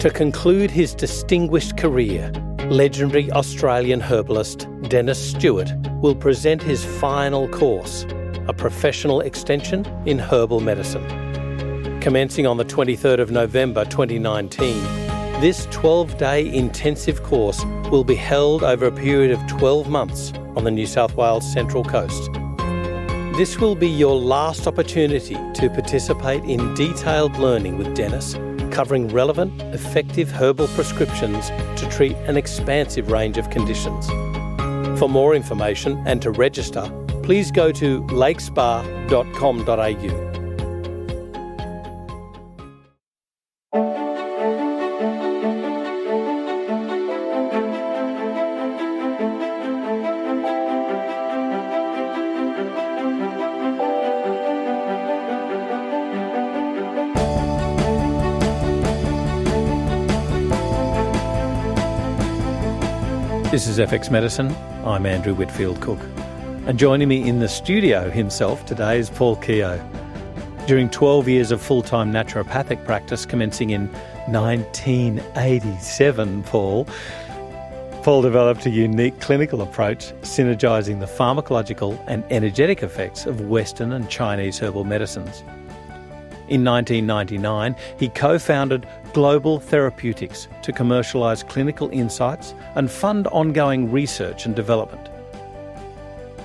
To conclude his distinguished career, legendary Australian herbalist Dennis Stewart will present his final course, a professional extension in herbal medicine. Commencing on the 23rd of November 2019, this 12-day intensive course will be held over a period of 12 months on the New South Wales Central Coast. This will be your last opportunity to participate in detailed learning with Dennis, covering relevant, effective herbal prescriptions to treat an expansive range of conditions. For more information and to register, please go to lakespa.com.au. This is FX Medicine. I'm Andrew Whitfield Cook. And joining me in the studio himself today is Paul Keogh. During 12 years of full-time naturopathic practice commencing in 1987, Paul developed a unique clinical approach synergising the pharmacological and energetic effects of Western and Chinese herbal medicines. In 1999, he co-founded Global Therapeutics to commercialise clinical insights and fund ongoing research and development.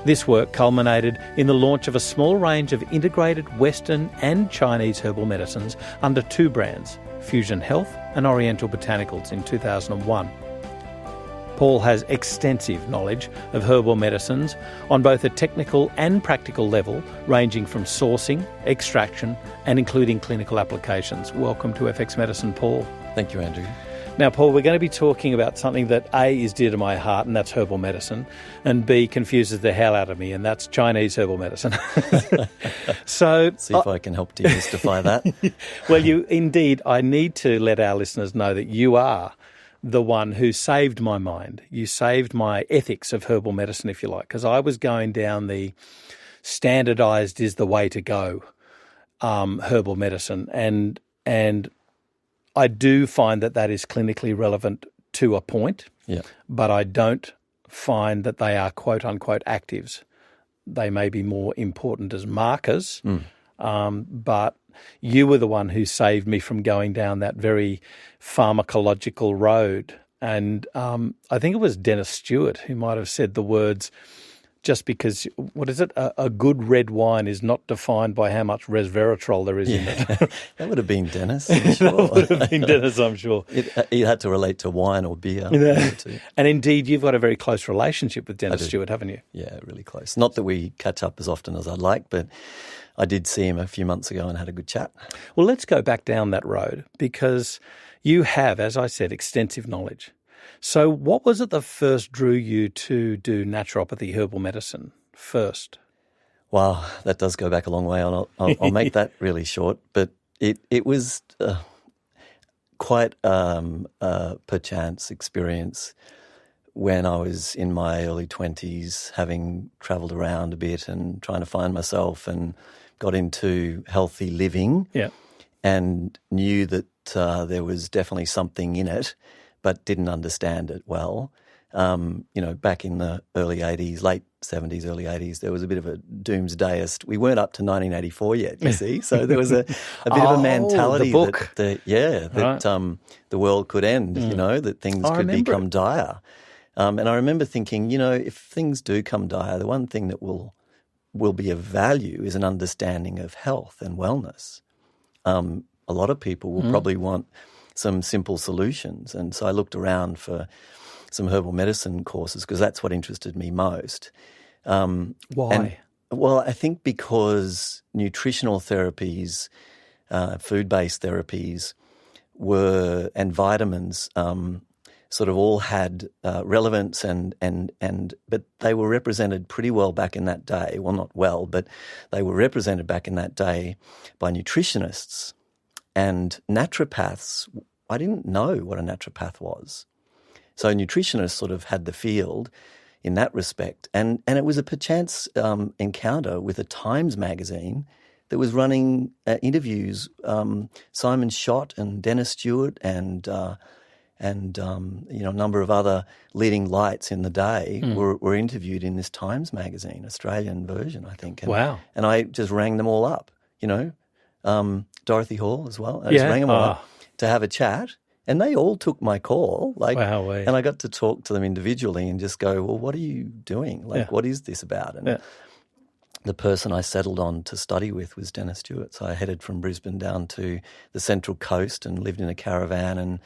This work culminated in the launch of a small range of integrated Western and Chinese herbal medicines under two brands, Fusion Health and Oriental Botanicals, in 2001. Paul has extensive knowledge of herbal medicines on both a technical and practical level, ranging from sourcing, extraction, and including clinical applications. Welcome to FX Medicine, Paul. Thank you, Andrew. Now, Paul, we're going to be talking about something that A, is dear to my heart, and that's herbal medicine, and B, confuses the hell out of me, and that's Chinese herbal medicine. So, see if I can help demystify that. Well, I need to let our listeners know that you are the one who saved my mind. You saved my ethics of herbal medicine, if you like, because I was going down the standardised is the way to go herbal medicine, and I do find that is clinically relevant to a point, but I don't find that they are quote-unquote actives. They may be more important as markers, but you were the one who saved me from going down that very pharmacological road. And I think it was Dennis Stewart who might have said the words, just because, what is it? A good red wine is not defined by how much resveratrol there is in it. That would have been Dennis, I'm sure. That would have been Dennis, I'm sure. It had to relate to wine or beer. And indeed, you've got a very close relationship with Dennis Stewart, haven't you? Yeah, really close. Not that we catch up as often as I'd like, but I did see him a few months ago and had a good chat. Well, let's go back down that road, because you have, as I said, extensive knowledge. So what was it that first drew you to do naturopathy herbal medicine first? Wow, that does go back a long way. I'll make that really short, but it was quite a perchance experience when I was in my early 20s, having travelled around a bit and trying to find myself, and got into healthy living and knew that there was definitely something in it, but didn't understand it well. Back in the early 80s, late 70s, early 80s, there was a bit of a doomsdayist. We weren't up to 1984 yet, you see. So there was a bit of a mentality that the world could end, that things could become dire. And I remember thinking, if things do come dire, the one thing that will be of value is an understanding of health and wellness. A lot of people will probably want some simple solutions. And so I looked around for some herbal medicine courses because that's what interested me most. Why? Well, I think because nutritional therapies, food-based therapies and vitamins sort of all had relevance but they were represented pretty well back in that day. Well, not well, but they were represented back in that day by nutritionists. And naturopaths, I didn't know what a naturopath was. So nutritionists sort of had the field in that respect. And it was a perchance encounter with a Times magazine that was running interviews. Simon Schott and Dennis Stewart and a number of other leading lights in the day were interviewed in this Times magazine, Australian version, I think. And, wow. And I just rang them all up, Dorothy Hall as well. I just rang them all up to have a chat, and they all took my call. And I got to talk to them individually and just go, well, what are you doing? What is this about? And the person I settled on to study with was Dennis Stewart. So I headed from Brisbane down to the Central Coast and lived in a caravan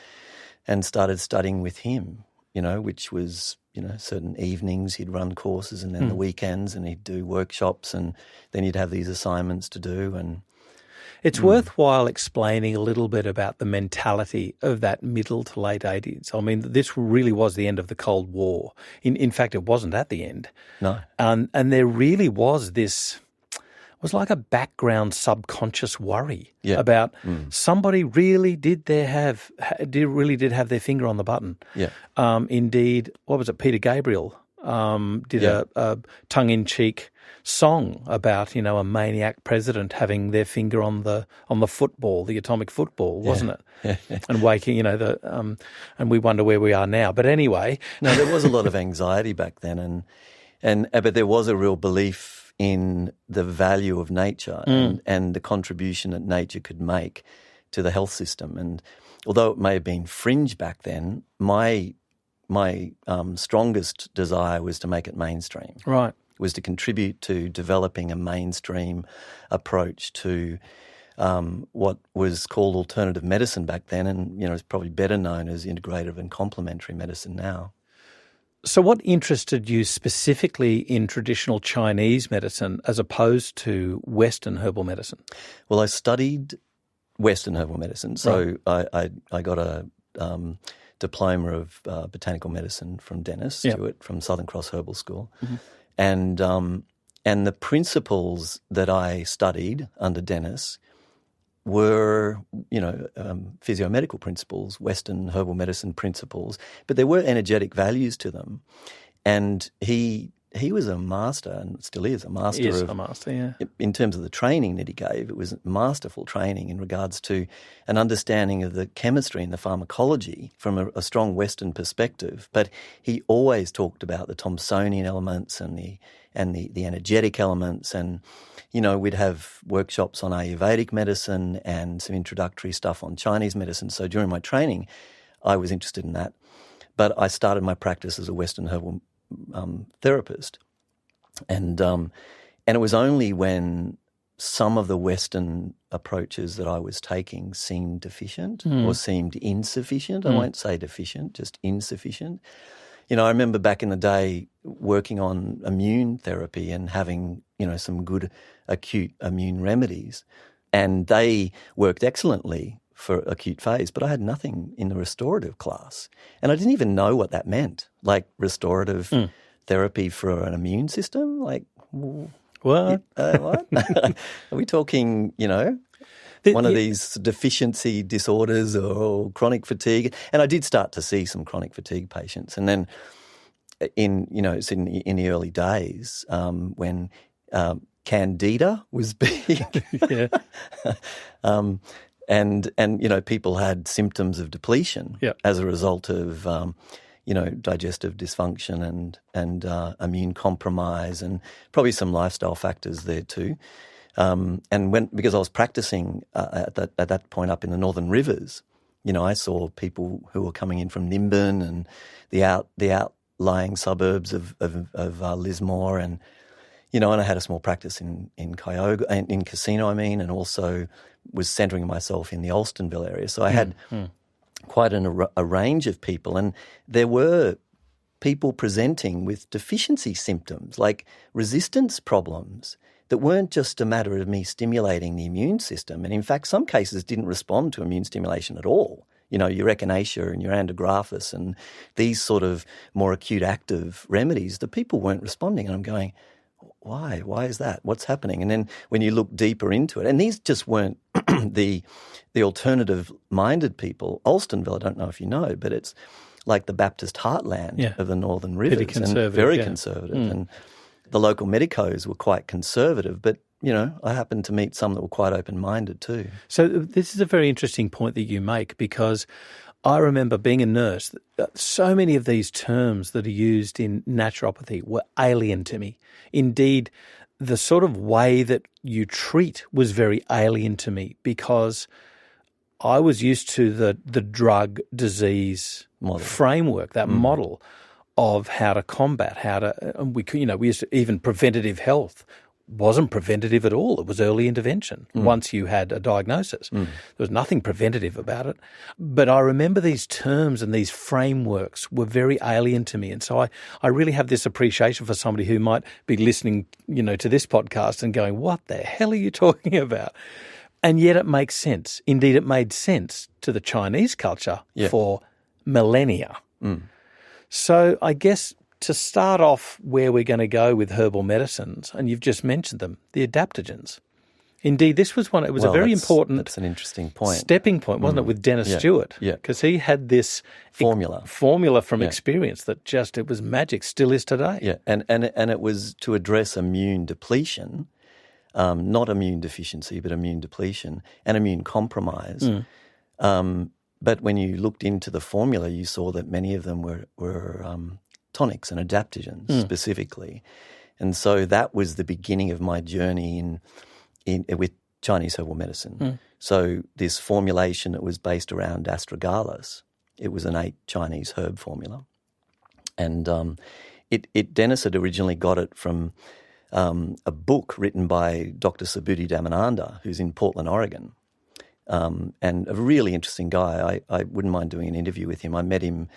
and started studying with him, which was, certain evenings he'd run courses, and then the weekends, and he'd do workshops, and then he'd have these assignments to do. And it's worthwhile explaining a little bit about the mentality of that middle to late 80s. I mean, this really was the end of the Cold War. In fact, it wasn't at the end. No. And there really was this, it was like a background subconscious worry about somebody really did have their finger on the button. Yeah. Indeed, what was it? Peter Gabriel did a tongue-in-cheek song about a maniac president having their finger on the football, the atomic football, wasn't it? And waking, and we wonder where we are now. But anyway, no, there was a lot of anxiety back then, but there was a real belief in the value of nature and the contribution that nature could make to the health system. And although it may have been fringe back then, my strongest desire was to make it mainstream. Right. Was to contribute to developing a mainstream approach to what was called alternative medicine back then, and it's probably better known as integrative and complementary medicine now. So what interested you specifically in traditional Chinese medicine as opposed to Western herbal medicine? Well, I studied Western herbal medicine, so I got a diploma of botanical medicine from Dennis Stewart from Southern Cross Herbal School. Mm-hmm. And the principles that I studied under Dennis were, physiomedical principles, Western herbal medicine principles, but there were energetic values to them. And he was a master, and still is a master. He is a master, yeah. In terms of the training that he gave, it was masterful training in regards to an understanding of the chemistry and the pharmacology from a strong Western perspective. But he always talked about the Thomsonian elements and the energetic elements, and we'd have workshops on Ayurvedic medicine and some introductory stuff on Chinese medicine. So during my training, I was interested in that. But I started my practice as a Western herbal therapist, and it was only when some of the Western approaches that I was taking seemed deficient or seemed insufficient. I won't say deficient, just insufficient. I remember back in the day working on immune therapy and having some good acute immune remedies, and they worked excellently for acute phase, but I had nothing in the restorative class. And I didn't even know what that meant, like restorative therapy for an immune system. Like, what? What? Are we talking, one of these deficiency disorders or chronic fatigue? And I did start to see some chronic fatigue patients. And then in the early days when Candida was big. And people had symptoms of depletion as a result of digestive dysfunction and immune compromise, and probably some lifestyle factors there too. Because I was practicing at that point up in the Northern Rivers, I saw people who were coming in from Nimbin and the outlying suburbs of Lismore, and I had a small practice in Keogh, in Casino, and also was centering myself in the Alstonville area. So I had quite a range of people, and there were people presenting with deficiency symptoms like resistance problems that weren't just a matter of me stimulating the immune system, and in fact some cases didn't respond to immune stimulation at all. Your echinacea and your andrographis and these sort of more acute active remedies, the people weren't responding, and I'm going, why? Why is that? What's happening? And then when you look deeper into it, and these just weren't the alternative-minded people. Alstonville, I don't know if you know, but it's like the Baptist heartland of the Northern Rivers. Pretty conservative, and very conservative. And the local medicos were quite conservative, but I happened to meet some that were quite open-minded too. So this is a very interesting point that you make, because I remember being a nurse, so many of these terms that are used in naturopathy were alien to me. Indeed, the sort of way that you treat was very alien to me, because I was used to the drug disease framework, that model of how to combat, we used to, even preventative health wasn't preventative at all. It was early intervention once you had a diagnosis. There was nothing preventative about it. But I remember these terms and these frameworks were very alien to me. And so I really have this appreciation for somebody who might be listening, to this podcast and going, what the hell are you talking about? And yet it makes sense. Indeed, it made sense to the Chinese culture for millennia. So I guess to start off where we're going to go with herbal medicines, and you've just mentioned them, the adaptogens. Indeed, this was a very important that's an interesting point. Stepping point, wasn't it, with Dennis Stewart? Yeah. Because he had this formula from experience that it was magic, still is today. Yeah, and it was to address immune depletion, not immune deficiency, but immune depletion and immune compromise. But when you looked into the formula, you saw that many of them were tonics and adaptogens specifically. And so that was the beginning of my journey with Chinese herbal medicine. So this formulation, it was based around astragalus. It was an 8 Chinese herb formula. And Dennis had originally got it from a book written by Dr. Subhuti Dhammananda, who's in Portland, Oregon. And a really interesting guy. I wouldn't mind doing an interview with him. I met him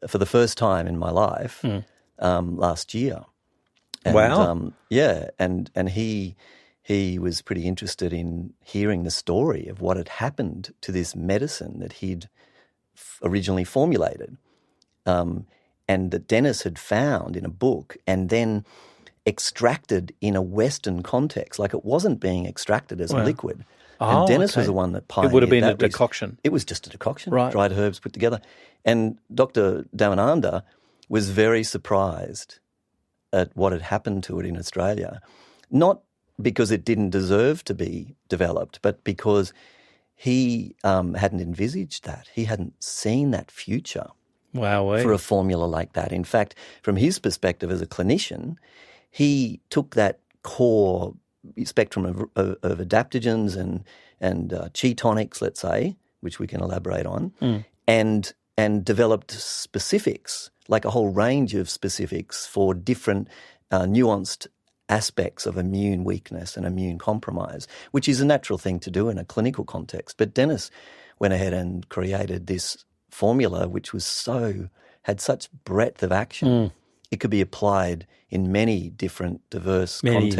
for the first time in my life last year. And, wow. And he was pretty interested in hearing the story of what had happened to this medicine that he'd originally formulated, and that Dennis had found in a book and then extracted in a Western context. Like, it wasn't being extracted as a liquid. And Dennis was the one that pioneered. It would have been a decoction. It was just a decoction, right. Dried herbs put together. And Dr. Dhammananda was very surprised at what had happened to it in Australia, not because it didn't deserve to be developed, but because he hadn't envisaged that. He hadn't seen that future for a formula like that. In fact, from his perspective as a clinician, he took that core spectrum of adaptogens and chi tonics, let's say, which we can elaborate on, and developed specifics, like a whole range of specifics for different nuanced aspects of immune weakness and immune compromise, which is a natural thing to do in a clinical context. But Dennis went ahead and created this formula which had such breadth of action. It could be applied in many different diverse contexts.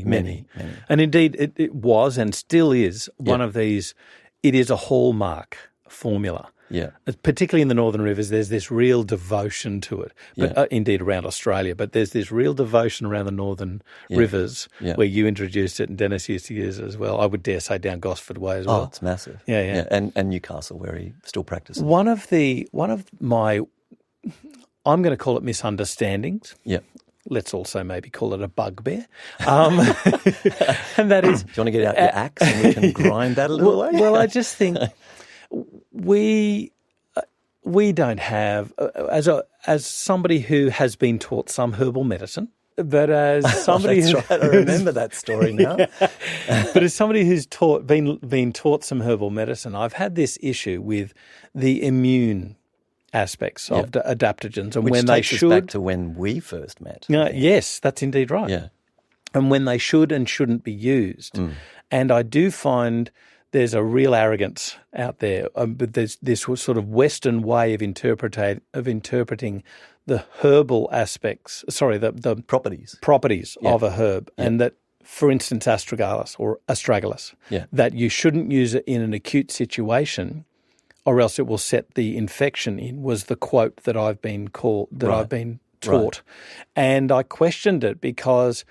Many. And indeed, it was and still is one of these, it is a hallmark formula. Yeah. Particularly in the Northern Rivers, there's this real devotion to it. But indeed around Australia, but there's this real devotion around the Northern Rivers where you introduced it and Dennis used to use it as well. I would dare say down Gosford Way as well. Oh, it's massive. Yeah. And Newcastle, where he still practices. One of my, I'm going to call it misunderstandings. Yeah. Let's also maybe call it a bugbear. And that is... Do you want to get out your axe and we can grind that a little way? Well, I just think we don't have, as somebody who has been taught some herbal medicine, but as somebody that's right. I remember that story now. But as somebody who's been taught some herbal medicine, I've had this issue with the immune aspects of adaptogens, and which when takes they us should. Back to when we first met. Yes, that's indeed right. Yeah, and when they should and shouldn't be used, and I do find there's a real arrogance out there. But there's this sort of Western way of interpreting the herbal aspects. Sorry, the properties of a herb, and that. For instance, astragalus, that you shouldn't use it in an acute situation, or else it will set the infection in. Was the quote that I've been taught, and I questioned it because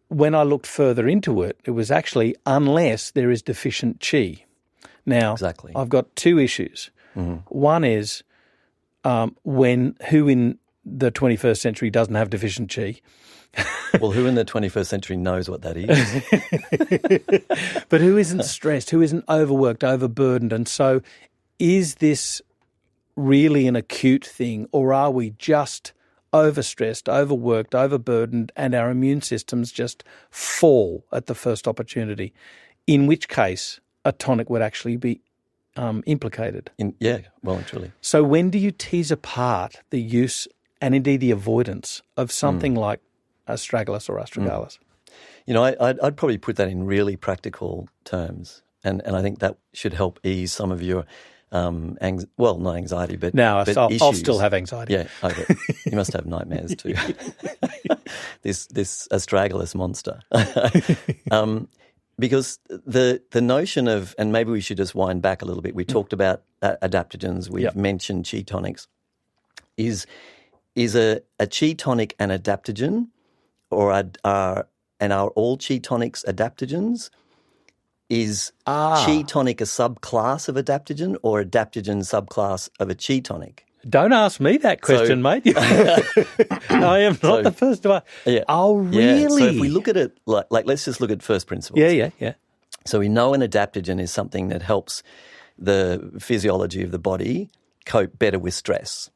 when I looked further into it, it was actually unless there is deficient chi. Now, I've got two issues. One is who in the 21st century doesn't have deficient chi. Well, who in the 21st century knows what that is? But who isn't stressed, who isn't overworked, overburdened? And so is this really an acute thing, or are we just overstressed, overworked, overburdened, and our immune systems just fall at the first opportunity, in which case a tonic would actually be implicated? Well and truly. So when do you tease apart the use and indeed the avoidance of something like astragalus or astragalus? You know, I'd probably put that in really practical terms, and I think that should help ease some of your not anxiety, but now but I'll still have anxiety. Yeah, okay. You must have nightmares too. this astragalus monster. Because the notion of, and maybe we should just wind back a little bit. We talked about adaptogens. We've mentioned chi tonics. Is a chi tonic an adaptogen, or are all chi tonics adaptogens? Is chi tonic a subclass of adaptogen, or adaptogen subclass of a chi tonic? Don't ask me that question, mate. I am not the first to ask. Yeah. Oh, really? Yeah. So if we look at it, like let's just look at first principles. Yeah. So we know an adaptogen is something that helps the physiology of the body cope better with stress.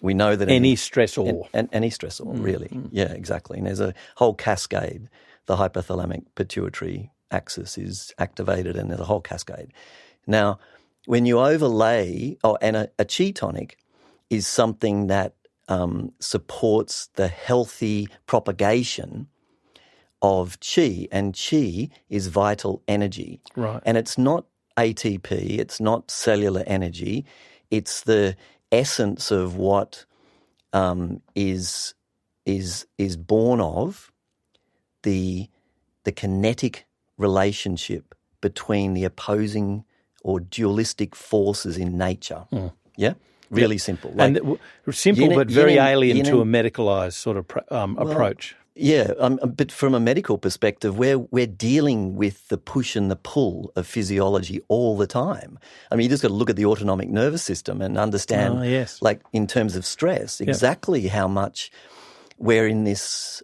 We know that any stressor. Any stressor, really. Yeah, exactly. And there's a whole cascade. The hypothalamic pituitary axis is activated, and there's a whole cascade. Now, when you overlay, and a chi tonic is something that supports the healthy propagation of chi, and chi is vital energy. Right. And it's not ATP, it's not cellular energy, it's the essence of what is born of the kinetic relationship between the opposing or dualistic forces in nature. Yeah? Really simple. Like, and simple but very alien to a medicalised sort of approach. Yeah, but from a medical perspective, we're dealing with the push and the pull of physiology all the time. I mean, you just got to look at the autonomic nervous system and understand, like in terms of stress, exactly how much we're in this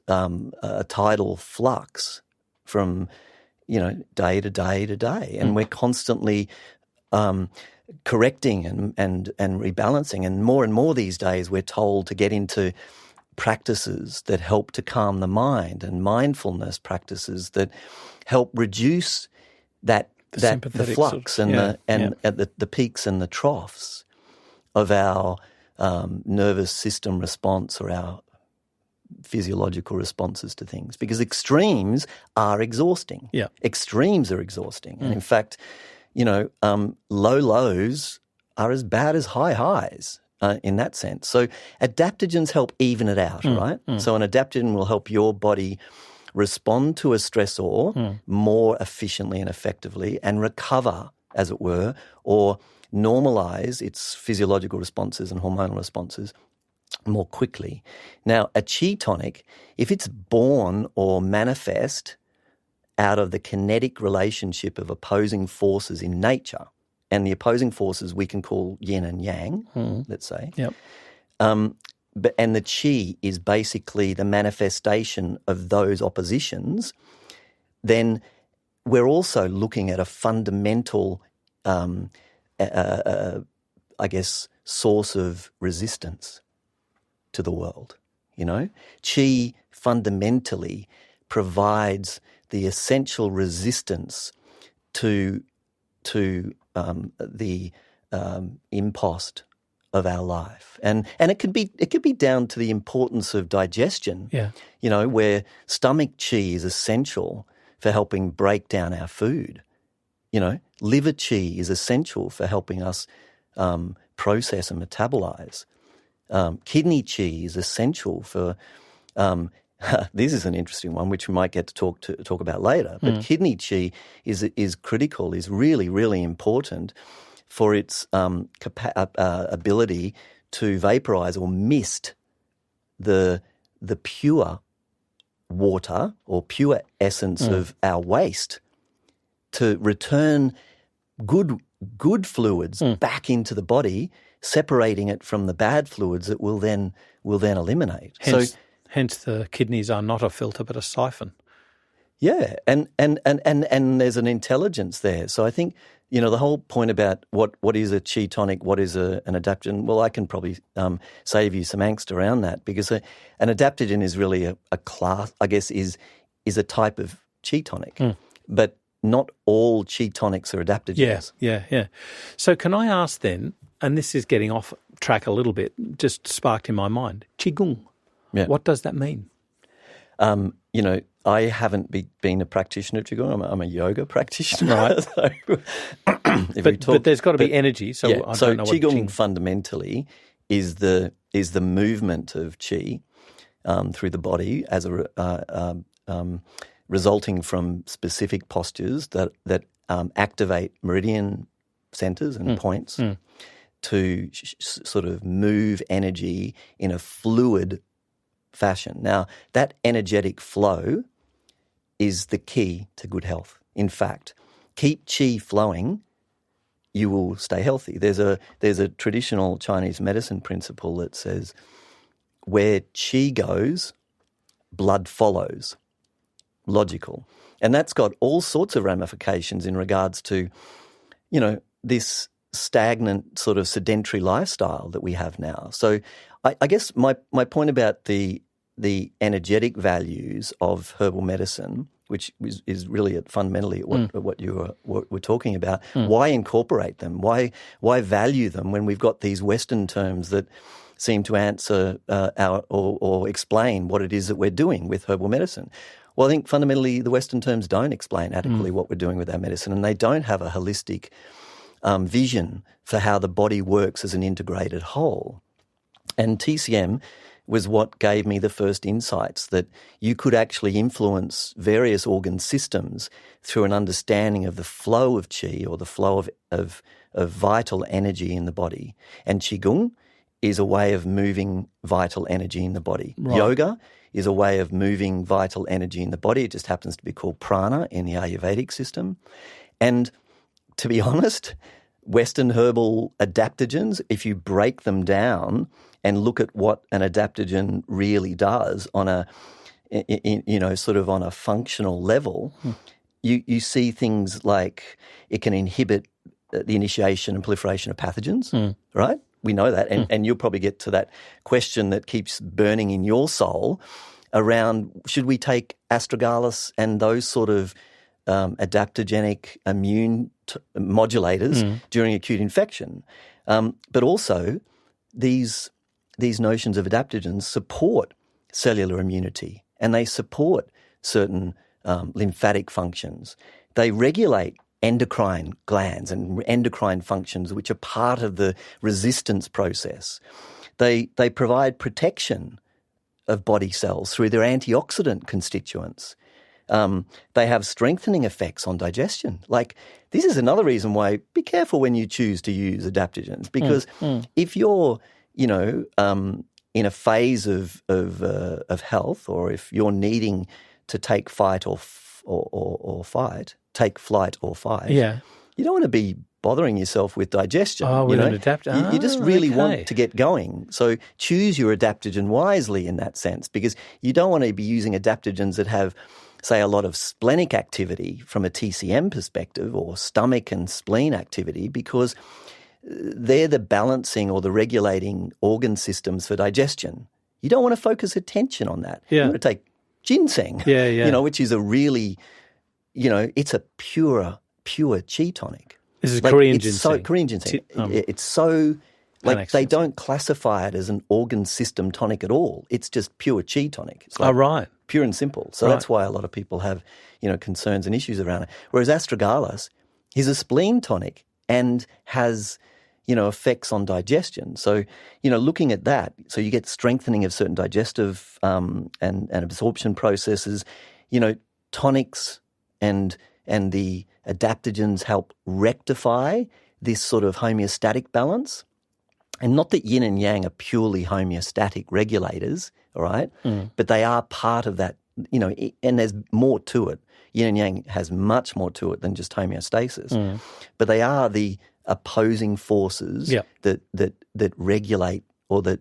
tidal flux from, day to day to day, and we're constantly correcting and rebalancing. And more these days, we're told to get into practices that help to calm the mind, and mindfulness practices that help reduce the flux and the peaks and the troughs of our nervous system response, or our physiological responses to things, because extremes are exhausting. Yeah. Extremes are exhausting. And in fact, low lows are as bad as high highs in that sense. So adaptogens help even it out, right? So an adaptogen will help your body respond to a stressor more efficiently and effectively, and recover, as it were, or normalize its physiological responses and hormonal responses more quickly. Now, a chi tonic, if it's born or manifest out of the kinetic relationship of opposing forces in nature, and the opposing forces we can call yin and yang, let's say. Yep. And the chi is basically the manifestation of those oppositions. Then we're also looking at a fundamental, source of resistance to the world. Chi fundamentally provides the essential resistance to the impost of our life, and it could be down to the importance of digestion. Yeah, where stomach chi is essential for helping break down our food. Liver chi is essential for helping us process and metabolize. Kidney chi is essential for. This is an interesting one, which we might get to talk about later. But kidney chi is critical, is really, really important for its ability to vaporize or mist the pure water or pure essence of our waste, to return good fluids back into the body, separating it from the bad fluids that we'll then eliminate. Hence the kidneys are not a filter but a siphon. Yeah, and there's an intelligence there. So I think, the whole point about what is a chi tonic, what is an adaptogen, well, I can probably save you some angst around that, because an adaptogen is really a class, I guess, is a type of chi tonic. But not all chi tonics are adaptogens. Yeah. So can I ask then, and this is getting off track a little bit, just sparked in my mind, Qigong. Yeah. What does that mean? I haven't been a practitioner of Qigong. I'm a yoga practitioner. Right. But there's got to be energy. So I don't know Qigong what Qigong fundamentally is the movement of Qi through the body as resulting from specific postures that activate meridian centers and points to sort of move energy in a fluid fashion. Now, that energetic flow is the key to good health. In fact, keep qi flowing, you will stay healthy. There's a traditional Chinese medicine principle that says where qi goes, blood follows. Logical. And that's got all sorts of ramifications in regards to, this stagnant sort of sedentary lifestyle that we have now. So I guess my point about the energetic values of herbal medicine, which is really fundamentally what you were talking about, why incorporate them? Why value them when we've got these Western terms that seem to answer or explain what it is that we're doing with herbal medicine? Well, I think fundamentally the Western terms don't explain adequately what we're doing with our medicine, and they don't have a holistic vision for how the body works as an integrated whole. And TCM was what gave me the first insights that you could actually influence various organ systems through an understanding of the flow of qi, or the flow of vital energy in the body. And Qigong is a way of moving vital energy in the body. Right. Yoga is a way of moving vital energy in the body. It just happens to be called prana in the Ayurvedic system. And to be honest, Western herbal adaptogens, if you break them down and look at what an adaptogen really does on a, sort of on a functional level, you see things like it can inhibit the initiation and proliferation of pathogens, right? We know that. And you'll probably get to that question that keeps burning in your soul around, should we take astragalus and those sort of adaptogenic immune modulators during acute infection? But also these notions of adaptogens support cellular immunity, and they support certain lymphatic functions. They regulate endocrine glands and endocrine functions, which are part of the resistance process. They provide protection of body cells through their antioxidant constituents. They have strengthening effects on digestion. Like, this is another reason why be careful when you choose to use adaptogens, because if you're, in a phase of health, or if you're needing to take flight or fight, you don't want to be bothering yourself with digestion. You just really want to get going. So choose your adaptogen wisely in that sense, because you don't want to be using adaptogens that have, say, a lot of splenic activity from a TCM perspective, or stomach and spleen activity, because they're the balancing or the regulating organ systems for digestion. You don't want to focus attention on that. You want to take ginseng, which is a really, it's a pure qi tonic. This is Korean ginseng. Korean ginseng. It's so, they don't classify it as an organ system tonic at all. It's just pure qi tonic. It's right. Pure and simple. So that's why a lot of people have, concerns and issues around it. Whereas astragalus is a spleen tonic and has, effects on digestion. So, looking at that, so you get strengthening of certain digestive and absorption processes. Tonics and the adaptogens help rectify this sort of homeostatic balance. And not that yin and yang are purely homeostatic regulators, all right? But they are part of that, and there's more to it. Yin and yang has much more to it than just homeostasis. But they are the opposing forces that regulate, or that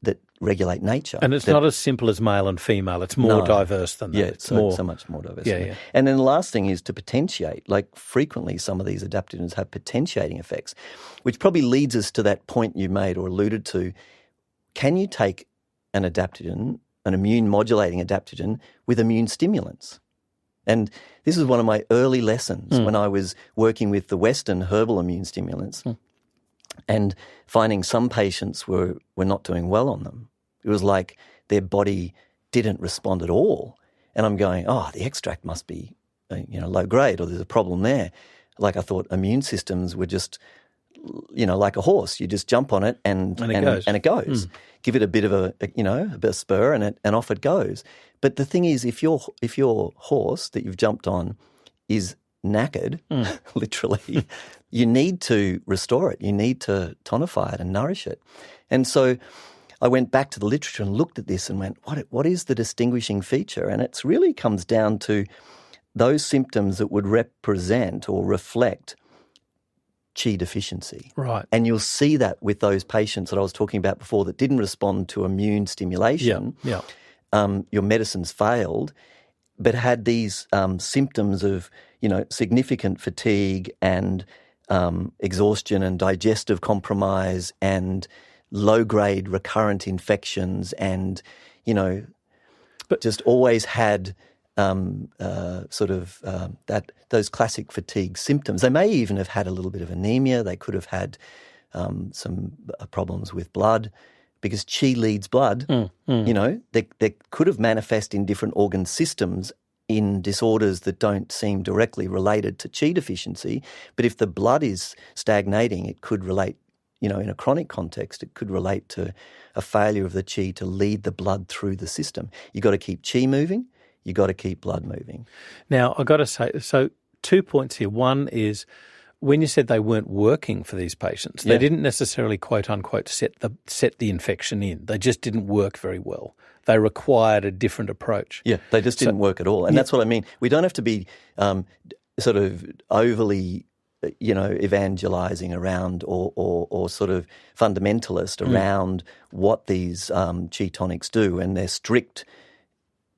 that regulate nature. And it's not as simple as male and female. It's more diverse than that. Yeah, it's so much more diverse. Yeah, yeah. And then the last thing is to potentiate. Like frequently some of these adaptogens have potentiating effects, which probably leads us to that point you made or alluded to. Can you take an adaptogen, an immune modulating adaptogen, with immune stimulants? And this is one of my early lessons when I was working with the Western herbal immune stimulants and finding some patients were not doing well on them. It was like their body didn't respond at all. And I'm going, the extract must be low grade, or there's a problem there. Like I thought immune systems were just, like a horse. You just jump on it and it goes. Give it a bit of a bit of spur and off it goes. But the thing is, if your horse that you've jumped on is knackered, literally, you need to restore it. You need to tonify it and nourish it. And so I went back to the literature and looked at this and went, what is the distinguishing feature? And it really comes down to those symptoms that would represent or reflect qi deficiency. Right. And you'll see that with those patients that I was talking about before that didn't respond to immune stimulation. Yeah. Your medicines failed, but had these symptoms of, significant fatigue and exhaustion and digestive compromise and low-grade recurrent infections and, but just always had those classic fatigue symptoms. They may even have had a little bit of anemia. They could have had some problems with blood because qi leads blood. They could have manifest in different organ systems in disorders that don't seem directly related to qi deficiency. But if the blood is stagnating, it could relate, in a chronic context, it could relate to a failure of the qi to lead the blood through the system. You've got to keep qi moving. You've got to keep blood moving. Now, I've got to say, so 2 points here. One is when you said they weren't working for these patients, they didn't necessarily, quote unquote, set the infection in. They just didn't work very well. They required a different approach. Yeah, they just didn't work at all. And that's what I mean. We don't have to be sort of overly evangelizing around or sort of fundamentalist around what these qi tonics do and their strict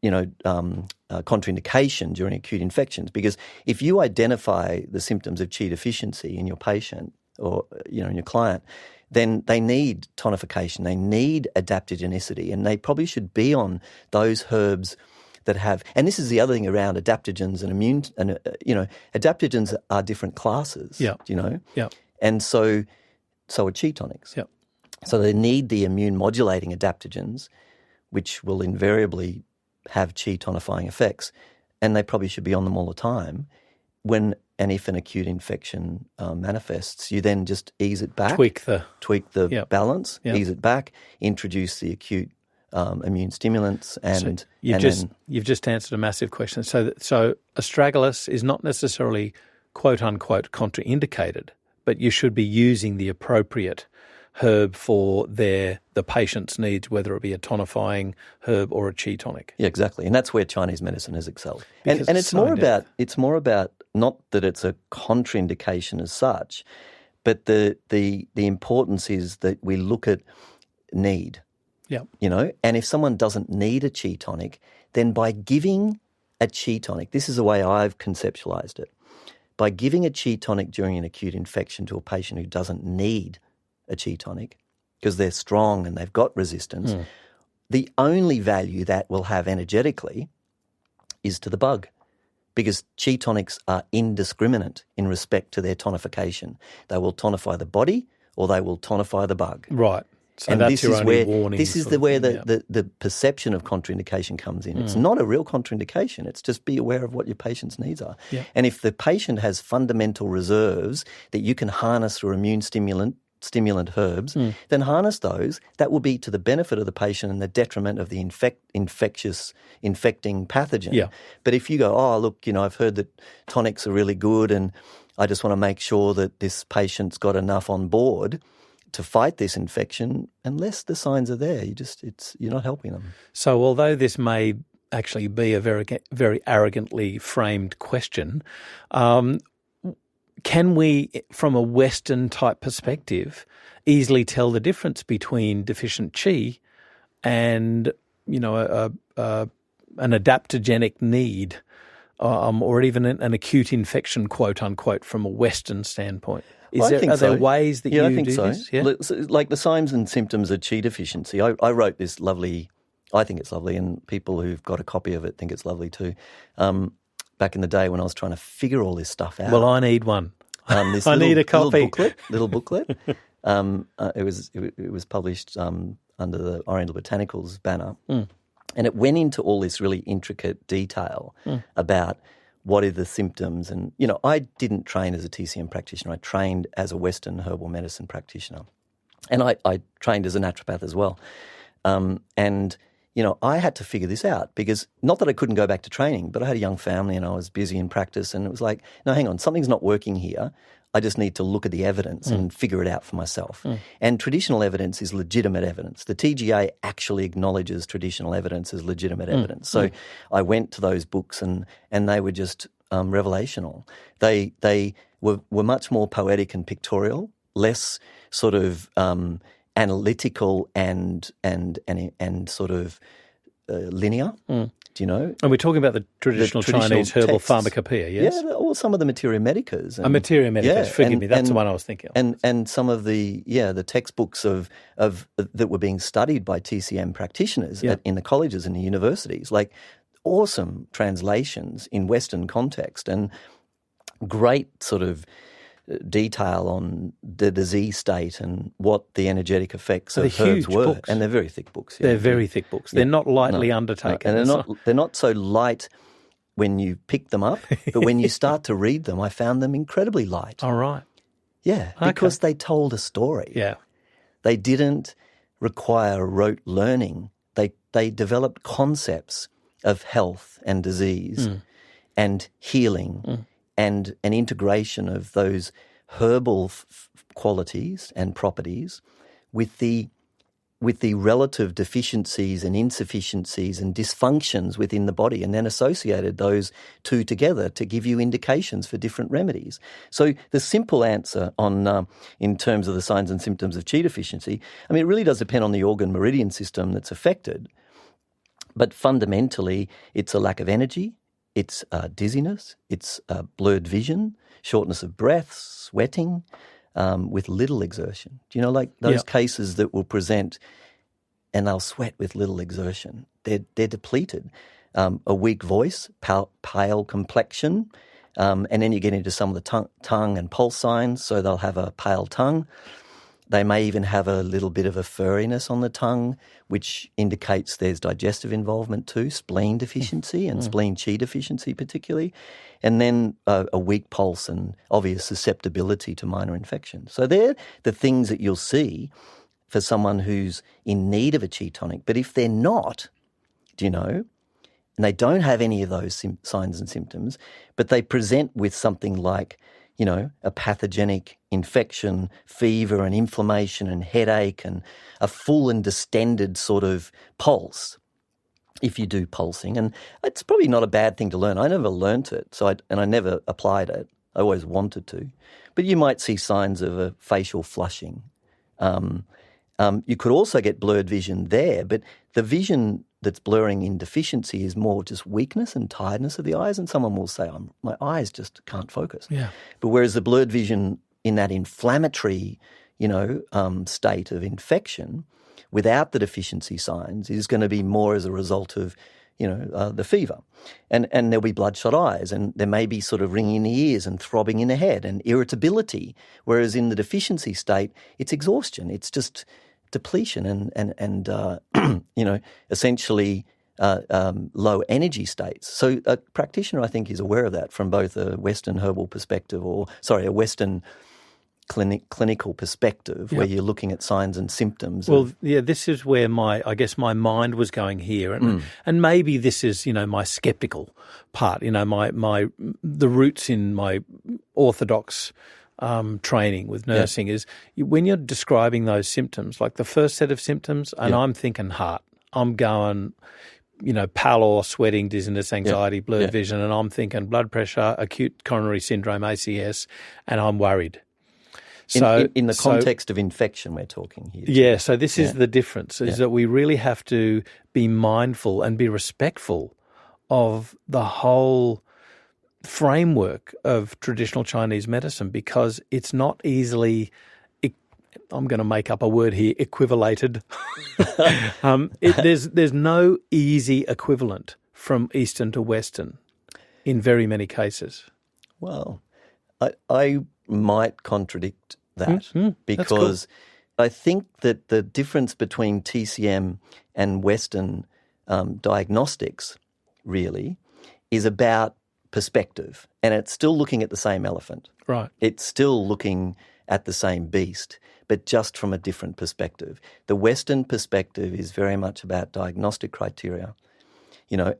contraindication during acute infections. Because if you identify the symptoms of qi deficiency in your patient or, in your client, then they need tonification, they need adaptogenicity, and they probably should be on those herbs that have, and this is the other thing around adaptogens and immune, and adaptogens are different classes, and so are qi tonics. Yeah. So they need the immune modulating adaptogens, which will invariably have qi tonifying effects, and they probably should be on them all the time. When and if an acute infection manifests, you then just ease it back, tweak the balance, ease it back, introduce the acute immune stimulants, and you've just answered a massive question. So astragalus is not necessarily quote unquote contraindicated, but you should be using the appropriate herb for the patient's needs, whether it be a tonifying herb or a qi tonic. Yeah, exactly, and that's where Chinese medicine has excelled. And it's more about not that it's a contraindication as such, but the importance is that we look at need. Yeah. And if someone doesn't need a qi tonic, then by giving a qi tonic, this is the way I've conceptualized it, by giving a qi tonic during an acute infection to a patient who doesn't need a qi tonic because they're strong and they've got resistance, the only value that will have energetically is to the bug, because qi tonics are indiscriminate in respect to their tonification. They will tonify the body or they will tonify the bug. Right. So and that's this your is only where warning. This is where the perception of contraindication comes in. It's not a real contraindication. It's just be aware of what your patient's needs are. Yeah. And if the patient has fundamental reserves that you can harness through immune stimulant herbs, then harness those. That will be to the benefit of the patient and the detriment of the infecting pathogen. Yeah. But if you go, look, I've heard that tonics are really good and I just want to make sure that this patient's got enough on board to fight this infection, unless the signs are there, you're not helping them. So although this may actually be a very, very arrogantly framed question, can we, from a Western type perspective, easily tell the difference between deficient qi and, you know, an adaptogenic need, or even an acute infection, quote unquote, from a Western standpoint? Are there ways that you do this? Yeah, I think so. Like the signs and symptoms of chi deficiency. I wrote this lovely, I think it's lovely, and people who've got a copy of it think it's lovely too. Back in the day when I was trying to figure all this stuff out. Well, I need one. I need a copy. Little booklet. It was published under the Oriental Botanicals banner. And it went into all this really intricate detail about what are the symptoms. And, you know, I didn't train as a TCM practitioner. I trained as a Western herbal medicine practitioner. And I trained as a naturopath as well. And, you know, I had to figure this out because not that I couldn't go back to training, but I had a young family and I was busy in practice. And it was like, no, hang on, something's not working here. I just need to look at the evidence and figure it out for myself. And traditional evidence is legitimate evidence. The TGA actually acknowledges traditional evidence as legitimate evidence. So I went to those books and they were just revelational. They were much more poetic and pictorial, less sort of analytical and sort of linear. Do you know? And we're talking about the traditional Chinese herbal texts. Pharmacopoeia, yes? Yeah, or some of the Materia Medicas. Materia Medicas, forgive me, that's the one I was thinking of. And some of the textbooks of that were being studied by TCM practitioners in the colleges and the universities, like awesome translations in Western context and great sort of detail on the disease state and what the energetic effects of herbs were. Books. And they're very thick books. They're very thick books. They're not lightly undertaken. And they're not so light when you pick them up, but when you start to read them, I found them incredibly light. All right. Yeah, because they told a story. Yeah. They didn't require rote learning. They developed concepts of health and disease and healing and an integration of those herbal qualities and properties with the relative deficiencies and insufficiencies and dysfunctions within the body, and then associated those two together to give you indications for different remedies. So the simple answer on in terms of the signs and symptoms of chi deficiency, I mean, it really does depend on the organ meridian system that's affected, but fundamentally it's a lack of energy, it's dizziness, it's blurred vision, shortness of breath, sweating, with little exertion. Do you know, like those cases that will present and they'll sweat with little exertion? They're depleted. A weak voice, pale complexion, and then you get into some of the tongue and pulse signs, so they'll have a pale tongue. They may even have a little bit of a furriness on the tongue, which indicates there's digestive involvement too, spleen deficiency and spleen chi deficiency particularly, and then a weak pulse and obvious susceptibility to minor infections. So they're the things that you'll see for someone who's in need of a chi tonic. But if they're not, do you know, and they don't have any of those signs and symptoms, but they present with something like, you know, a pathogenic infection, fever and inflammation and headache and a full and distended sort of pulse, if you do pulsing. And it's probably not a bad thing to learn. I never learnt it, I never applied it. I always wanted to. But you might see signs of a facial flushing. You could also get blurred vision there, but the vision that's blurring in deficiency is more just weakness and tiredness of the eyes, and someone will say, my eyes just can't focus. Yeah. But whereas the blurred vision in that inflammatory, state of infection without the deficiency signs is going to be more as a result of, the fever. And there'll be bloodshot eyes, and there may be sort of ringing in the ears and throbbing in the head and irritability, whereas in the deficiency state, it's exhaustion. It's just depletion and essentially low energy states. So a practitioner, I think, is aware of that from both a Western herbal perspective a Western clinical perspective, where you're looking at signs and symptoms. Well, this is where my mind was going here, and maybe this is my skeptical part. The roots in my orthodox training with nursing is when you're describing those symptoms, like the first set of symptoms, and I'm thinking heart. I'm going, pallor, sweating, dizziness, anxiety, blurred vision, and I'm thinking blood pressure, acute coronary syndrome, ACS, and I'm worried. In the context of infection, we're talking here. Yeah, so this is the difference, is that we really have to be mindful and be respectful of the whole framework of traditional Chinese medicine, because it's not easily, I'm going to make up a word here, equivalated. There's no easy equivalent from Eastern to Western in very many cases. Well, I might contradict that because I think that the difference between TCM and Western diagnostics really is about perspective, and it's still looking at the same elephant. Right. It's still looking at the same beast, but just from a different perspective. The Western perspective is very much about diagnostic criteria,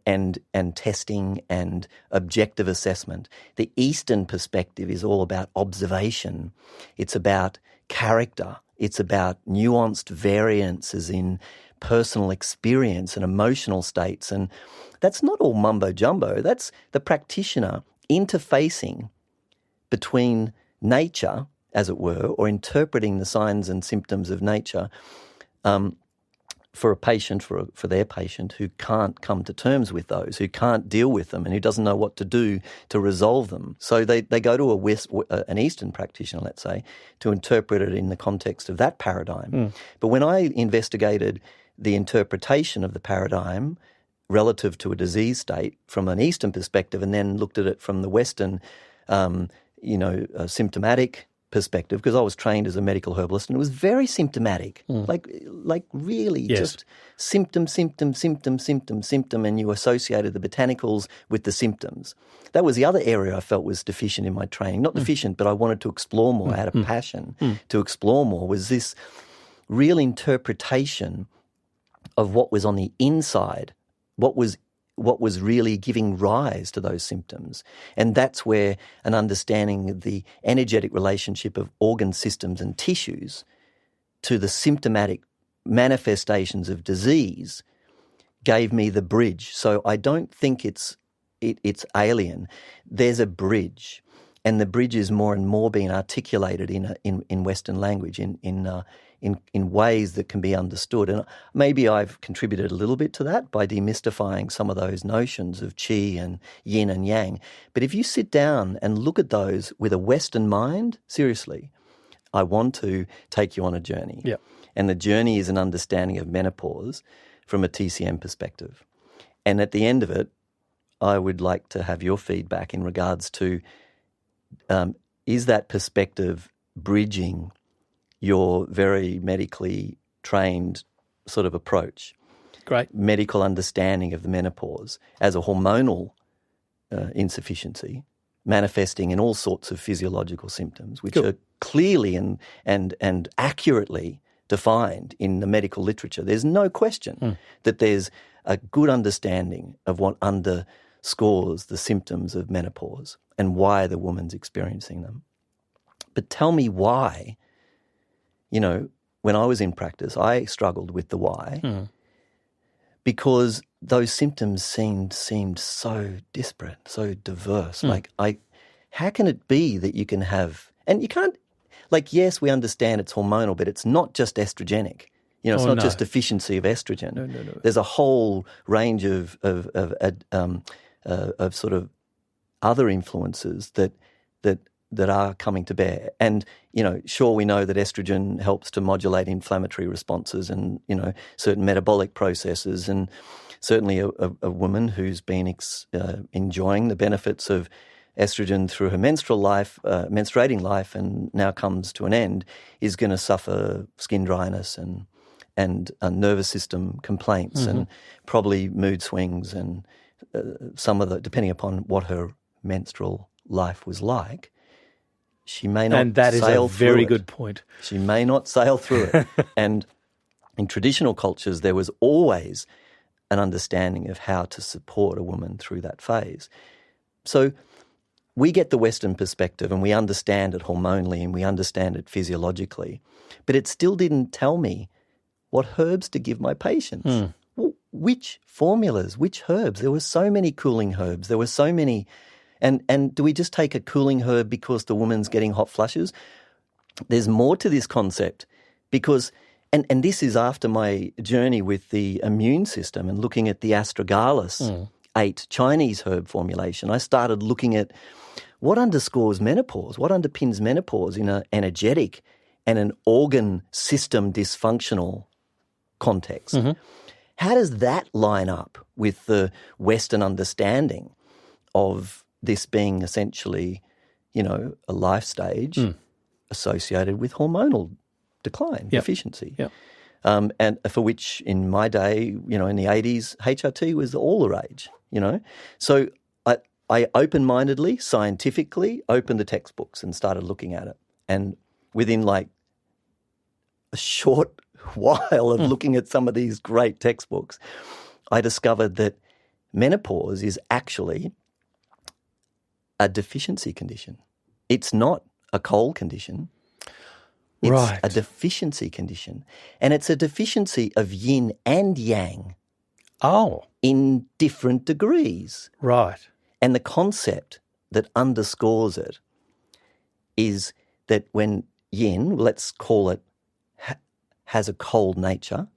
and testing and objective assessment. The Eastern perspective is all about observation. It's about character. It's about nuanced variances in personal experience and emotional states. And that's not all mumbo jumbo. That's the practitioner interfacing between nature, as it were, or interpreting the signs and symptoms of nature for a patient, for their patient who can't come to terms with those, who can't deal with them, and who doesn't know what to do to resolve them. So they go to an Eastern practitioner, let's say, to interpret it in the context of that paradigm. But when I investigated the interpretation of the paradigm relative to a disease state from an Eastern perspective, and then looked at it from the Western, symptomatic perspective, because I was trained as a medical herbalist, and it was very symptomatic, like really just symptom, and you associated the botanicals with the symptoms. That was the other area I felt was deficient in my training. Not deficient, but I wanted to explore more. I had a passion to explore more, was this real interpretation of what was on the inside, what was really giving rise to those symptoms. And that's where an understanding of the energetic relationship of organ systems and tissues to the symptomatic manifestations of disease gave me the bridge. So I don't think it's alien. There's a bridge, and the bridge is more and more being articulated in Western language, in ways that can be understood. And maybe I've contributed a little bit to that by demystifying some of those notions of qi and yin and yang. But if you sit down and look at those with a Western mind, seriously, I want to take you on a journey. Yeah. And the journey is an understanding of menopause from a TCM perspective. And at the end of it, I would like to have your feedback in regards to is that perspective bridging your very medically trained sort of approach? Great. Medical understanding of the menopause as a hormonal insufficiency manifesting in all sorts of physiological symptoms, which are clearly and accurately defined in the medical literature. There's no question that there's a good understanding of what underscores the symptoms of menopause and why the woman's experiencing them. But tell me why. When I was in practice, I struggled with the why because those symptoms seemed so disparate, so diverse. How can it be that you can have, and you can't, yes, we understand it's hormonal, but it's not just estrogenic. It's not just deficiency of estrogen. No. There's a whole range of sort of other influences that are coming to bear. And, sure, we know that estrogen helps to modulate inflammatory responses and, certain metabolic processes. And certainly a woman who's been enjoying the benefits of estrogen through her menstruating life and now comes to an end, is going to suffer skin dryness and nervous system complaints and probably mood swings and some of the, depending upon what her menstrual life was like, she may not sail through it. And that is a very good point. She may not sail through it. And in traditional cultures, there was always an understanding of how to support a woman through that phase. So we get the Western perspective and we understand it hormonally and we understand it physiologically, but it still didn't tell me what herbs to give my patients. Which formulas, which herbs? There were so many cooling herbs. There were so many. And do we just take a cooling herb because the woman's getting hot flushes? there's more to this concept because, and this is after my journey with the immune system and looking at the astragalus 8 Chinese herb formulation. I started looking at what underscores menopause, what underpins menopause in an energetic and an organ system dysfunctional context. How does that line up with the Western understanding of this being essentially, a life stage associated with hormonal decline, deficiency? And for which in my day, in the 80s, HRT was all the rage, So I open-mindedly, scientifically opened the textbooks and started looking at it. And within like a short while of looking at some of these great textbooks, I discovered that menopause is actually a deficiency condition. It's not a cold condition. It's a deficiency condition. And it's a deficiency of yin and yang. In different degrees. Right. And the concept that underscores it is that when yin, let's call it, has a cold nature,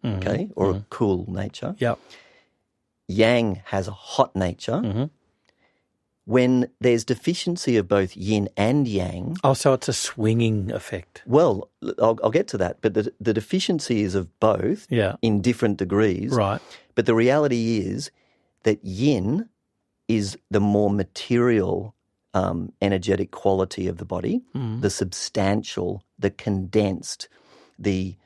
or a cool nature. Yang has a hot nature. When there's deficiency of both yin and yang. So it's a swinging effect. Well, I'll get to that, but the deficiency is of both in different degrees. Right. But the reality is that yin is the more material, energetic quality of the body, the substantial, the condensed, the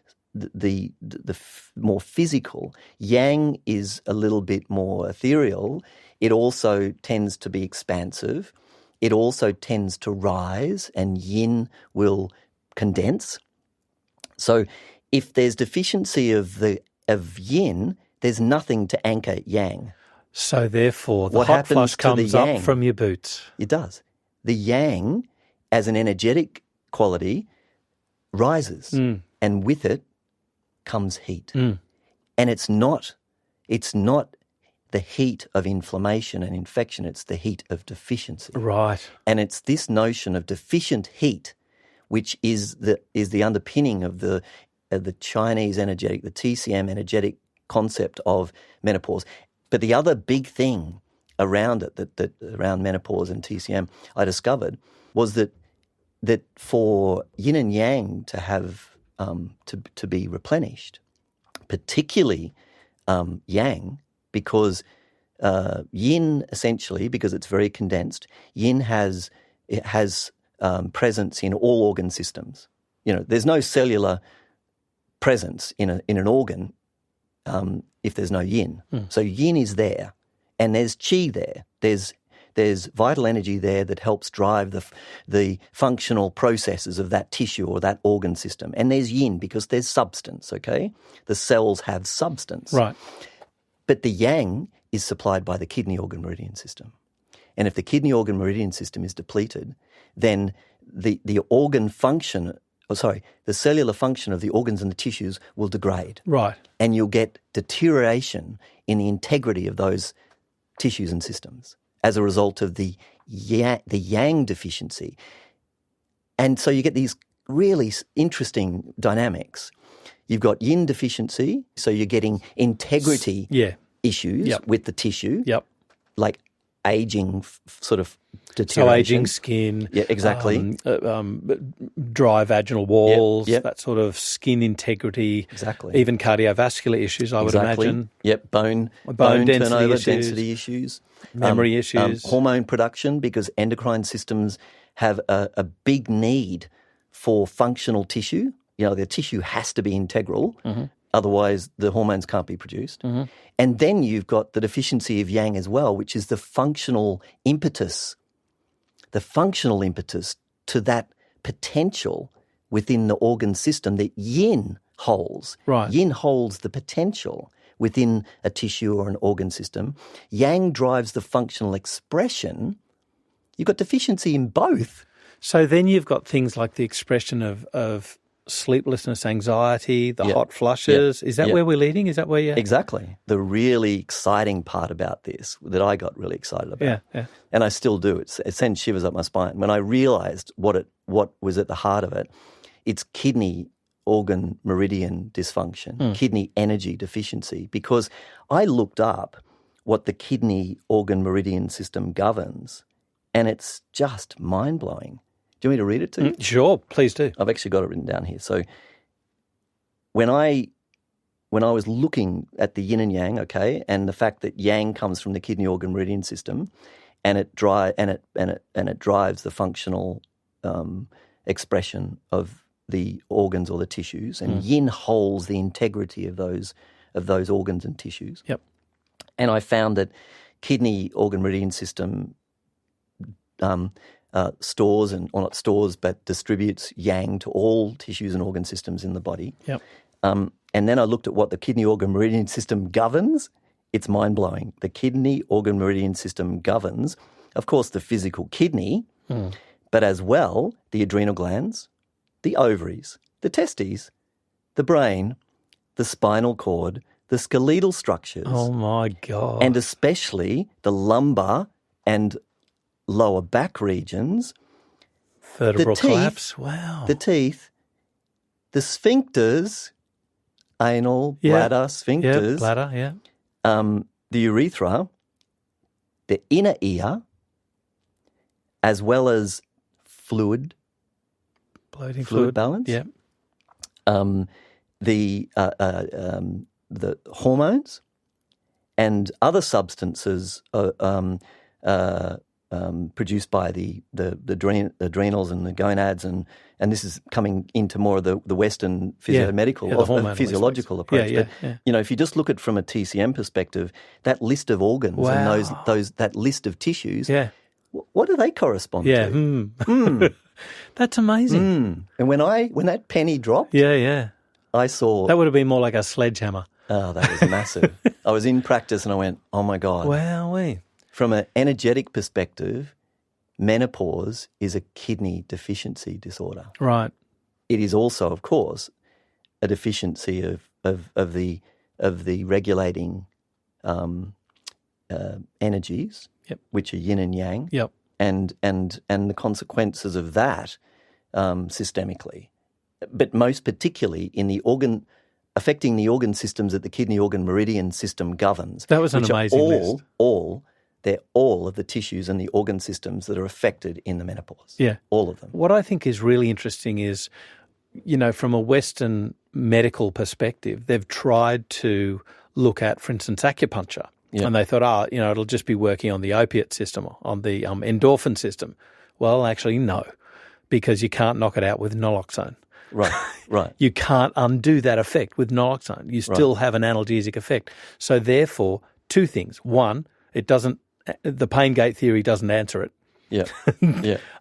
more physical. Yang is a little bit more ethereal. It also tends to be expansive. It also tends to rise, and yin will condense. So if there's deficiency of yin, there's nothing to anchor yang. So therefore, the hot flush comes up from your boots. It does. The yang, as an energetic quality, rises, and with it comes heat. And it's not the heat of inflammation and infection, it's the heat of deficiency. Right. And it's this notion of deficient heat which is the underpinning of the Chinese energetic, the TCM energetic concept of menopause. But the other big thing around it, that around menopause and TCM, I discovered was that for yin and yang to have to be replenished, particularly yang, because yin essentially, because it's very condensed, yin has presence in all organ systems. There's no cellular presence in an organ if there's no yin. So yin is there, and there's qi there. There's vital energy there that helps drive the functional processes of that tissue or that organ system. And there's yin because there's substance, okay? The cells have substance. Right. But the yang is supplied by the kidney organ meridian system. And if the kidney organ meridian system is depleted, then the organ function, the cellular function of the organs and the tissues will degrade. Right. And you'll get deterioration in the integrity of those tissues and systems as a result of the yang deficiency. And so you get these really interesting dynamics. You've got yin deficiency, so you're getting integrity issues with the tissue, like aging, sort of deterioration. So aging skin. Yeah, exactly. Dry vaginal walls, that sort of skin integrity. Exactly. Even cardiovascular issues, I would imagine. Yep, bone density turnover, issues. density issues. Memory issues. Hormone production, because endocrine systems have a big need for functional tissue. The tissue has to be integral, otherwise the hormones can't be produced. And then you've got the deficiency of yang as well, which is the functional impetus to that potential within the organ system that yin holds. Right. Yin holds the potential within a tissue or an organ system. Yang drives the functional expression. You've got deficiency in both. So then you've got things like the expression of sleeplessness, anxiety, the hot flushes. Is that where we're leading? Is that where you're... Exactly. The really exciting part about this, that I got really excited about, and I still do, it sends shivers up my spine, when I realised what was at the heart of it, it's kidney organ meridian dysfunction, kidney energy deficiency, because I looked up what the kidney organ meridian system governs, and it's just mind-blowing. Do you want me to read it to you? Sure, please do. I've actually got it written down here. So when I was looking at the yin and yang, okay, and the fact that yang comes from the kidney organ meridian system, and it drives the functional expression of the organs or the tissues, and yin holds the integrity of those organs and tissues. Yep. And I found that kidney organ meridian system stores, and or not stores, but distributes yang to all tissues and organ systems in the body. Yep. And then I looked at what the kidney organ meridian system governs. It's mind-blowing. The kidney organ meridian system governs, of course, the physical kidney, but as well the adrenal glands, the ovaries, the testes, the brain, the spinal cord, the skeletal structures. Oh, my God. And especially the lumbar and lower back regions. Vertebral the teeth, collapse. Wow. The teeth, the sphincters, anal, bladder, sphincters. Yeah, bladder, yeah. The urethra, the inner ear, as well as fluid balance. Yeah. The hormones and other substances produced by the adrenals and the gonads, and this is coming into more of the Western physiological approach. Yeah, but if you just look at it from a TCM perspective, that list of organs and that list of tissues, what do they correspond to? That's amazing. And when that penny dropped, I saw that would have been more like a sledgehammer. Oh, that was massive. I was in practice and I went, oh my God. Wowee. From an energetic perspective, menopause is a kidney deficiency disorder. Right. It is also, of course, a deficiency of the regulating energies, which are yin and yang, and the consequences of that systemically, but most particularly in the organ, affecting the organ systems that the kidney organ meridian system governs. That was an amazing list. They're all of the tissues and the organ systems that are affected in the menopause. Yeah. All of them. What I think is really interesting is, from a Western medical perspective, they've tried to look at, for instance, acupuncture. Yeah. And they thought, it'll just be working on the opiate system, on the endorphin system. Well, actually, no, because you can't knock it out with naloxone. Right. You can't undo that effect with naloxone. You still have an analgesic effect. So therefore, two things. One, the pain gate theory doesn't answer it. Yeah.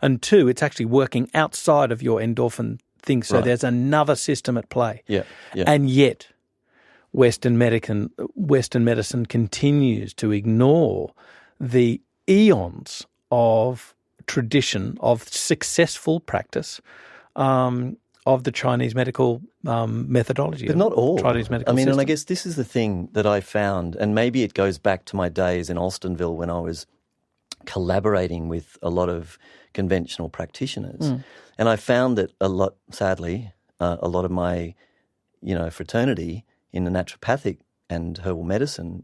And two, it's actually working outside of your endorphin thing. So there's another system at play. Yeah. And yet, Western medicine continues to ignore the eons of tradition, of successful practice, of the Chinese medical methodology. But not all. Chinese medical system. And I guess this is the thing that I found, and maybe it goes back to my days in Alstonville when I was collaborating with a lot of conventional practitioners. And I found that sadly, a lot of my, fraternity in the naturopathic and herbal medicine,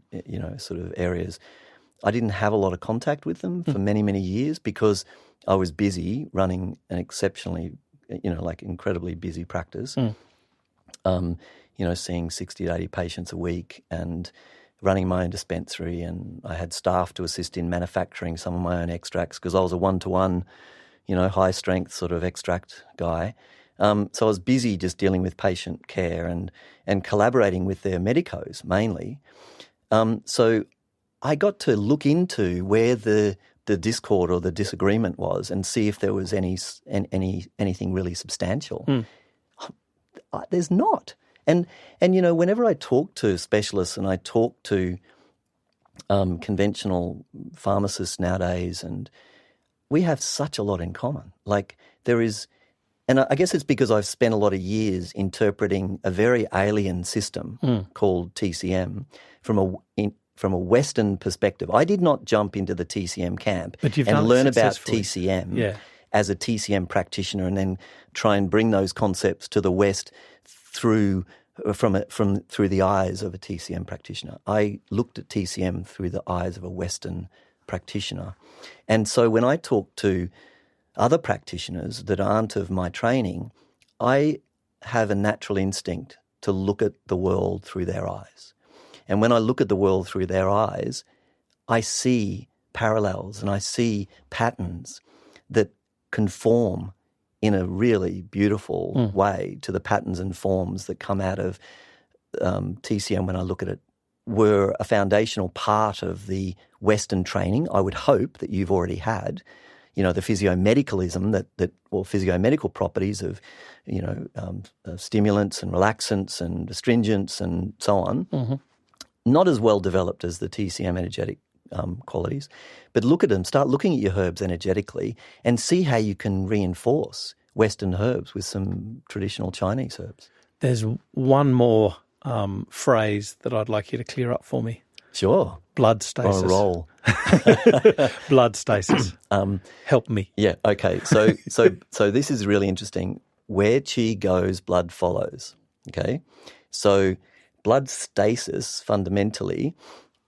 sort of areas, I didn't have a lot of contact with them for many, many years because I was busy running an exceptionally incredibly busy practice, seeing 60 to 80 patients a week and running my own dispensary, and I had staff to assist in manufacturing some of my own extracts because I was a one-to-one, high-strength sort of extract guy. So I was busy just dealing with patient care and collaborating with their medicos mainly. So I got to look into where the discord or the disagreement was and see if there was anything really substantial. There's not. And whenever I talk to specialists and I talk to conventional pharmacists nowadays, and we have such a lot in common. Like there is, and I guess it's because I've spent a lot of years interpreting a very alien system called TCM from a Western perspective. I did not jump into the TCM camp and learn about TCM as a TCM practitioner and then try and bring those concepts to the West through the eyes of a TCM practitioner. I looked at TCM through the eyes of a Western practitioner. And so when I talk to other practitioners that aren't of my training, I have a natural instinct to look at the world through their eyes. And when I look at the world through their eyes, I see parallels and I see patterns that conform in a really beautiful way to the patterns and forms that come out of TCM when I look at it, were a foundational part of the Western training I would hope that you've already had. You know, the physiomedicalism or physiomedical properties of, stimulants and relaxants and astringents and so on, not as well developed as the TCM energetic qualities. But look at them, start looking at your herbs energetically and see how you can reinforce Western herbs with some traditional Chinese herbs. There's one more phrase that I'd like you to clear up for me. Sure. Blood stasis. On a roll. Blood stasis. Help me. Yeah, okay. So this is really interesting. Where qi goes, blood follows. Okay? So blood stasis fundamentally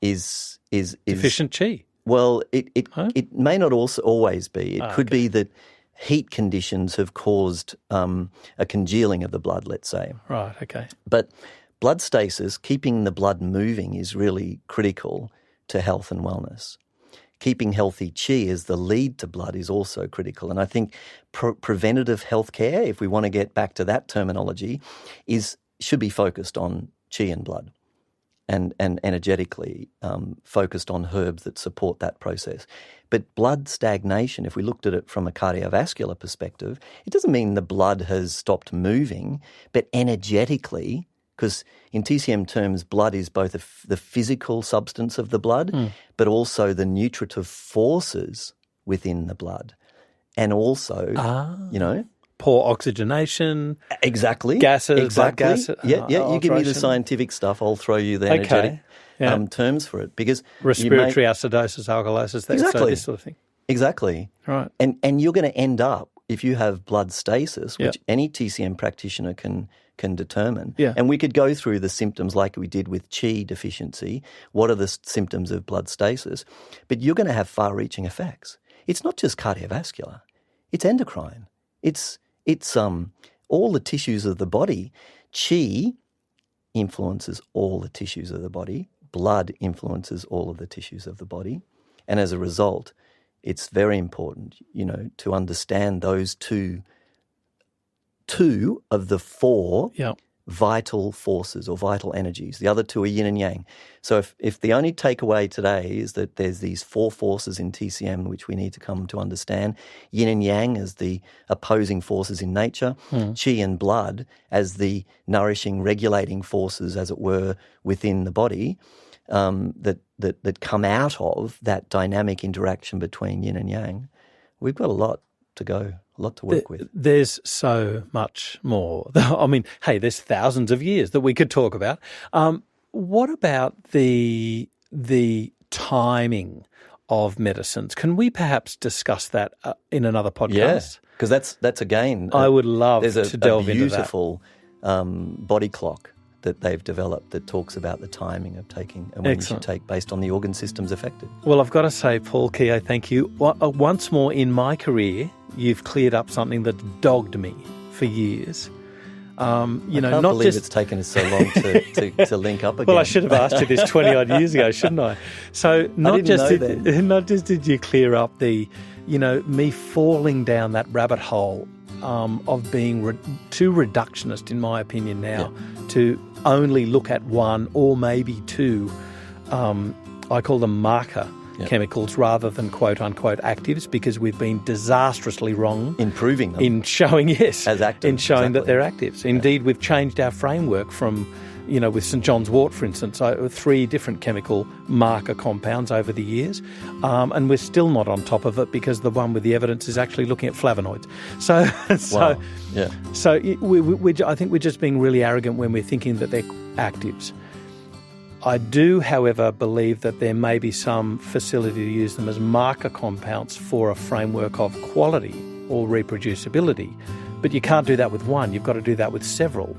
is deficient qi. Well, it may not also always be. It could be that heat conditions have caused a congealing of the blood, let's say. Right, okay. But blood stasis, keeping the blood moving, is really critical to health and wellness. Keeping healthy qi as the lead to blood is also critical. And I think preventative healthcare, if we want to get back to that terminology, should be focused on qi and blood and energetically focused on herbs that support that process. But blood stagnation, if we looked at it from a cardiovascular perspective, it doesn't mean the blood has stopped moving, but energetically, because in TCM terms, blood is both the physical substance of the blood, but also the nutritive forces within the blood. And also, poor oxygenation. Exactly. Gases, blood gases. Yeah, you give me the scientific stuff, I'll throw you the energetic terms for it. Because respiratory acidosis, alkalosis, so this sort of thing. Exactly. Right. And you're going to end up, if you have blood stasis, which any TCM practitioner can determine. Yeah. And we could go through the symptoms like we did with qi deficiency. What are the symptoms of blood stasis? But you're going to have far-reaching effects. It's not just cardiovascular. It's endocrine. It's all the tissues of the body. Qi influences all the tissues of the body. Blood influences all of the tissues of the body. And as a result, it's very important, to understand those two of the four vital forces or vital energies. The other two are yin and yang. So if the only takeaway today is that there's these four forces in TCM which we need to come to understand, yin and yang as the opposing forces in nature, qi and blood as the nourishing, regulating forces, as it were, within the body, that come out of that dynamic interaction between yin and yang, we've got a lot to go. A lot to work with. There's so much more. I mean, hey, there's thousands of years that we could talk about. What about the timing of medicines? Can we perhaps discuss that in another podcast? Yeah, because that's again. I would love to delve into that. There's a beautiful body clock that they've developed that talks about the timing of taking and when you should take based on the organ systems affected. Well, I've got to say, Paul Keogh, thank you. Once more in my career, you've cleared up something that dogged me for years. I can't believe it's taken us so long to link up again. Well, I should have asked you this 20-odd years ago, shouldn't I? So not just did you clear up the, me falling down that rabbit hole of being too reductionist, in my opinion now, to only look at one or maybe two, I call them marker chemicals rather than quote-unquote actives, because we've been disastrously wrong in proving them, in showing as actives, in showing that they're actives. Indeed, we've changed our framework from, with St John's wort, for instance, 3 different chemical marker compounds over the years, and we're still not on top of it because the one with the evidence is actually looking at flavonoids. I think we're just being really arrogant when we're thinking that they're actives. I do, however, believe that there may be some facility to use them as marker compounds for a framework of quality or reproducibility. But you can't do that with one. You've got to do that with several.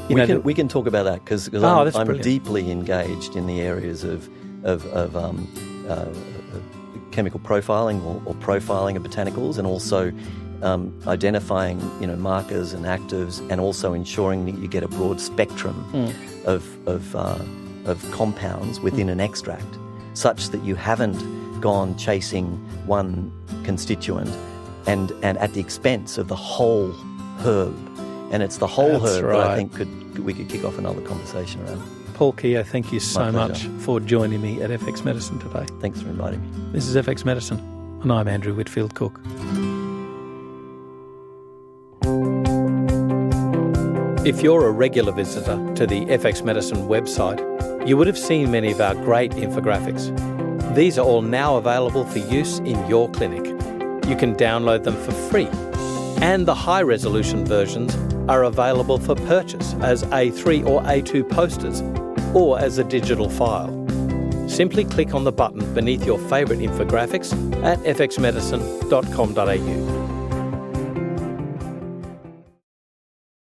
We can talk about that because I'm deeply engaged in the areas of chemical profiling or profiling of botanicals, and also identifying markers and actives, and also ensuring that you get a broad spectrum of compounds within an extract, such that you haven't gone chasing one constituent and at the expense of the whole herb. And it's the whole herb that I think we could kick off another conversation around. Paul Keogh, thank you so much for joining me at FX Medicine today. Thanks for inviting me. This is FX Medicine, and I'm Andrew Whitfield Cook. If you're a regular visitor to the FX Medicine website, you would have seen many of our great infographics. These are all now available for use in your clinic. You can download them for free, and the high-resolution versions are available for purchase as A3 or A2 posters or as a digital file. Simply click on the button beneath your favourite infographics at fxmedicine.com.au.